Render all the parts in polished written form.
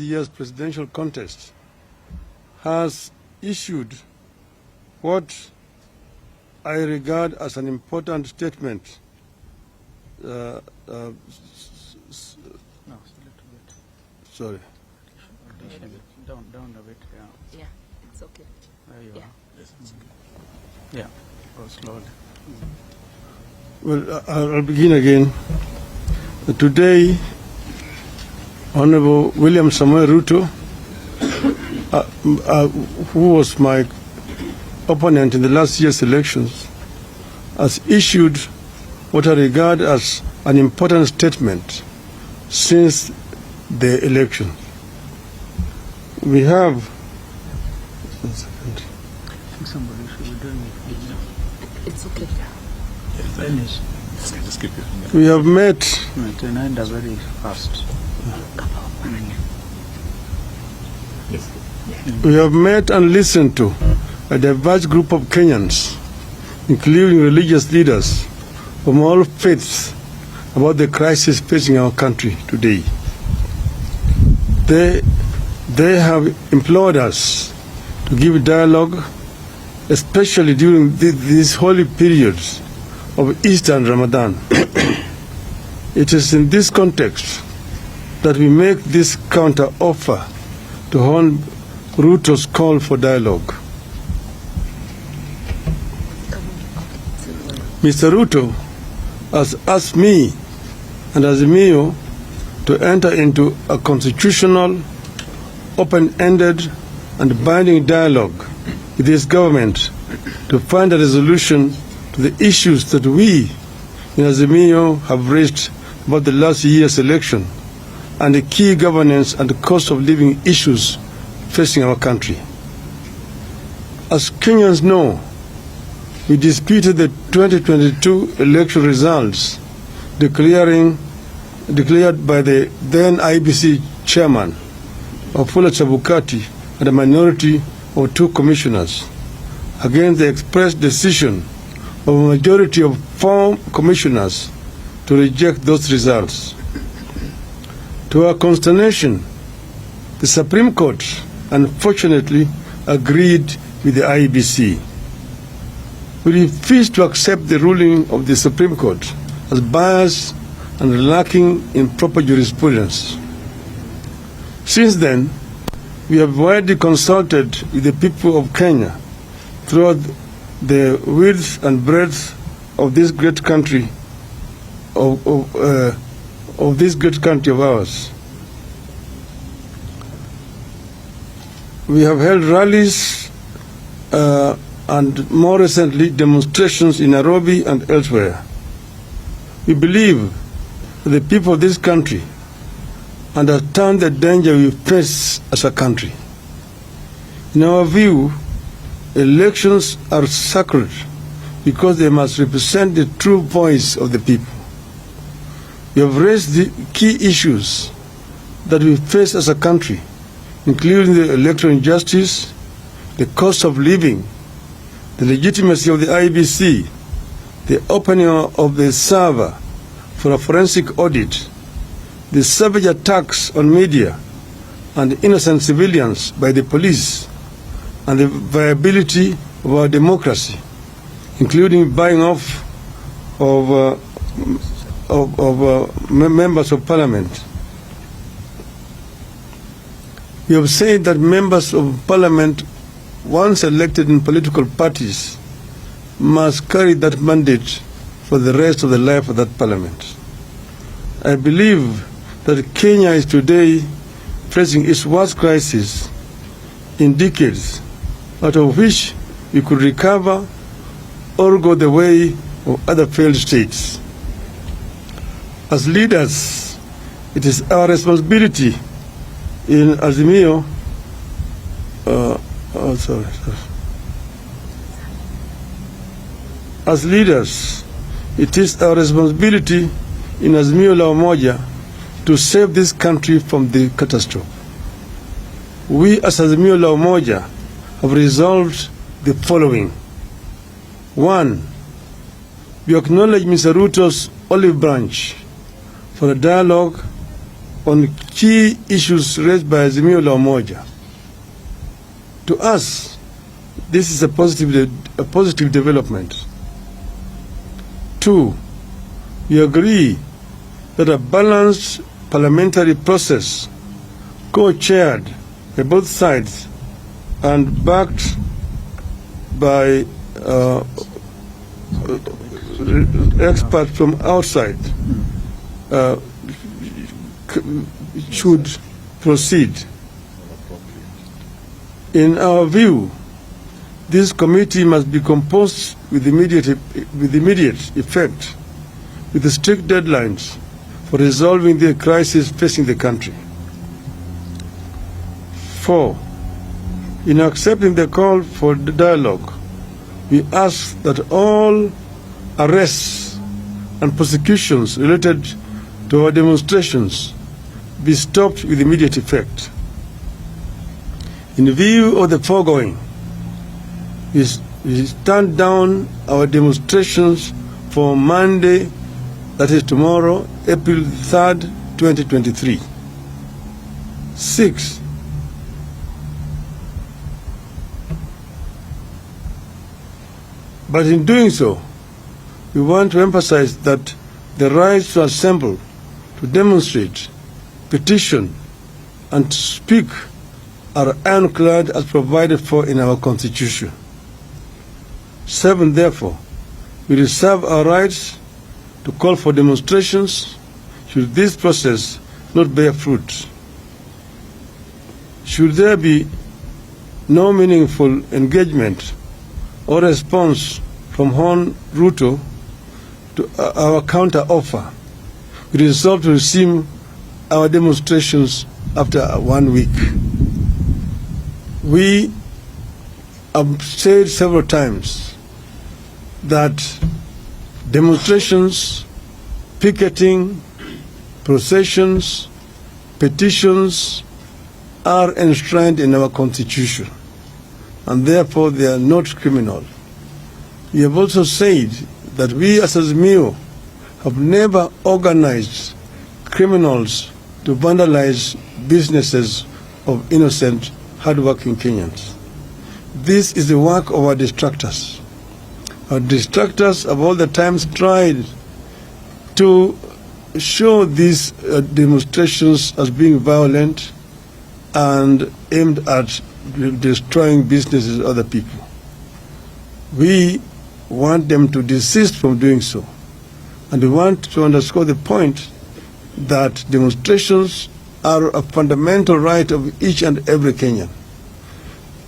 year's presidential contest has issued what I regard as an important statement. No, it's a little bit. Sorry. Down a bit, yeah. Yeah, it's okay. There you Yeah. are. Yes, it's okay. Yeah, go slowly. Well, I'll begin again. Today, Honorable William Samuel Ruto, who was my opponent in the last year's elections, has issued what I regard as an important statement since the election. We have... One second. I think somebody should be doing it. It's okay. Finish. Just keep your finger. We have met... Tonight are very fast. Yes. We have met and listened to a diverse group of Kenyans, including religious leaders from all faiths, about the crisis facing our country today. They have implored us to give dialogue, especially during these holy periods of Easter and Ramadan. It is in this context that we make this counter-offer to Hon. Ruto's call for dialogue. Mr. Ruto has asked me and Azimio to enter into a constitutional, open-ended and binding dialogue with this government to find a resolution to the issues that we in Azimio have raised about the last year's election and the key governance and cost of living issues facing our country. As Kenyans know, we disputed the 2022 election results declared by the then IBC chairman, Wafula Chebukati, and a minority of 2 commissioners against the express decision of a majority of 4 commissioners to reject those results. To our consternation, the Supreme Court unfortunately agreed with the IBC. We refuse to accept the ruling of the Supreme Court as biased and lacking in proper jurisprudence. Since then, we have widely consulted with the people of Kenya throughout the width and breadth of this great country of this great country of ours. We have held rallies and more recently demonstrations in Nairobi and elsewhere. We believe that the people of this country understand the danger we face as a country. In our view, elections are sacred because they must represent the true voice of the people. We have raised the key issues that we face as a country, including the electoral injustice, the cost of living, the legitimacy of the IBC, the opening of the server for a forensic audit, the savage attacks on media and innocent civilians by the police, and the viability of our democracy, including buying off of members of parliament. We have said that members of parliament, once elected in political parties, must carry that mandate for the rest of the life of that parliament. I believe that Kenya is today facing its worst crisis in decades, out of which we could recover or go the way of other failed states. As leaders, it is our responsibility in Azimio, As leaders, it is our responsibility in Azimio la Umoja to save this country from the catastrophe. We as Azimio la Umoja have resolved the following. 1. We acknowledge Mr. Ruto's olive branch for a dialogue on key issues raised by Azimio la Umoja. To us, this is a positive development. 2, we agree that a balanced parliamentary process, co-chaired by both sides and backed by experts from outside, should proceed. In our view, this committee must be composed with immediate effect, with strict deadlines for resolving the crisis facing the country. 4, in accepting the call for the dialogue, we ask that all arrests and prosecutions related to our demonstrations be stopped with immediate effect. In view of the foregoing, we stand down our demonstrations for Monday, that is tomorrow, April 3rd, 2023. 6, but in doing so, we want to emphasize that the rights to assemble, to demonstrate, petition, and to speak are ironclad as provided for in our Constitution. 7, therefore, we reserve our rights to call for demonstrations should this process not bear fruit. Should there be no meaningful engagement or response from Ruto to our counter-offer, we resolve to resume our demonstrations after 1 week. We have said several times that demonstrations, picketing, processions, petitions are enshrined in our Constitution, and therefore they are not criminal. We have also said that we as Azimio have never organized criminals to vandalize businesses of innocent, hardworking Kenyans. This is the work of our distractors. Our distractors have all the times tried to show these demonstrations as being violent and aimed at destroying businesses of other people. We want them to desist from doing so. And we want to underscore the point that demonstrations are a fundamental right of each and every Kenyan.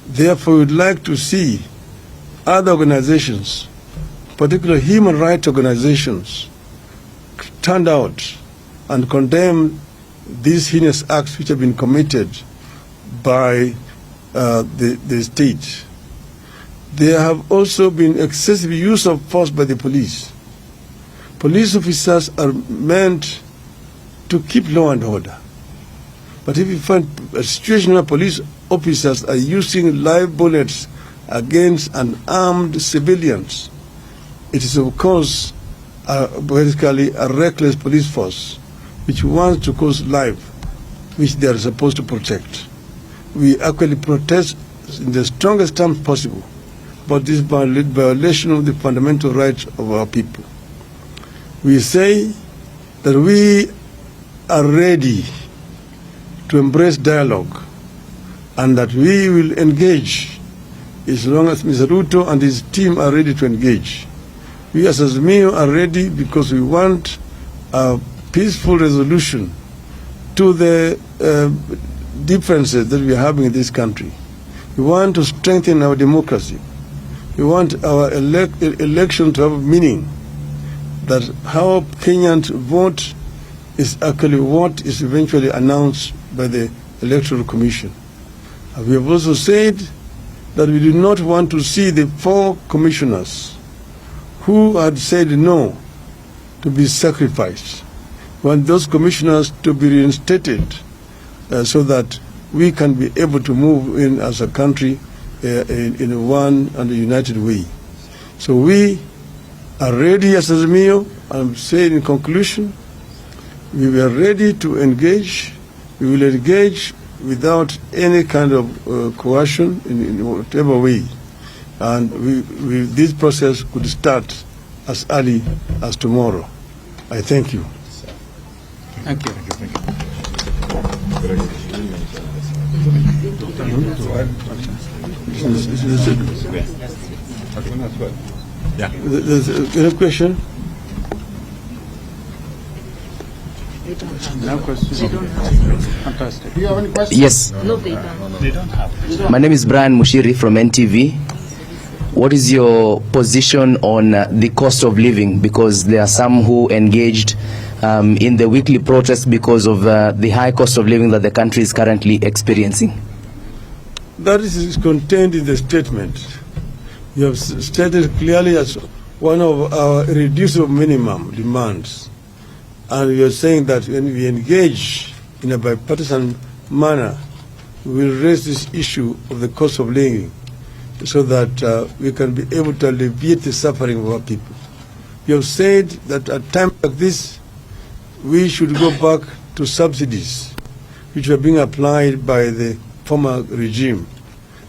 Therefore, we would like to see other organizations, particularly human rights organizations, stand out and condemn these heinous acts which have been committed by the state. There have also been excessive use of force by the police. Police officers are meant to keep law and order. But if you find a situation where police officers are using live bullets against unarmed civilians, it is of course basically a reckless police force which wants to cause life which they are supposed to protect. We actually protest in the strongest terms possible about this violation of the fundamental rights of our people. We say that we are ready to embrace dialogue and that we will engage as long as Mr. Ruto and his team are ready to engage. We as Azimio are ready because we want a peaceful resolution to the differences that we are having in this country. We want to strengthen our democracy. We want our election to have meaning, that how Kenyans vote is actually what is eventually announced by the Electoral Commission. And we have also said that we do not want to see the 4 commissioners who had said no to be sacrificed. We want those commissioners to be reinstated so that we can be able to move in as a country in one and a united way. So we are ready as Azimio. I'm saying in conclusion We were ready to engage. We will engage without any kind of coercion in whatever way. And this process could start as early as tomorrow. I thank you. Thank you. Yeah. There's a question? No questions. Fantastic. Do you have any questions? Yes. No, they don't. They don't have. My name is Brian Mushiri from NTV. What is your position on the cost of living? Because there are some who engaged in the weekly protest because of the high cost of living that the country is currently experiencing. That is contained in the statement. You have stated clearly as one of our irreducible minimum demands. And you are saying that when we engage in a bipartisan manner, we will raise this issue of the cost of living so that we can be able to alleviate the suffering of our people. You have said that at times like this, we should go back to subsidies which were being applied by the former regime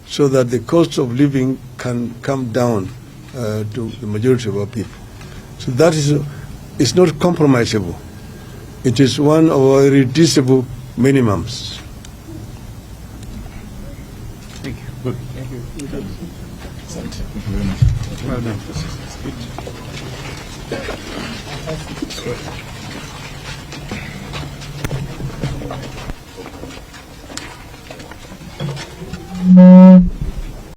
so that the cost of living can come down to the majority of our people. So that is not compromisable. It is one of our irreducible minimums. Thank you. Good. Thank you. Thank you very much. Well done. Good.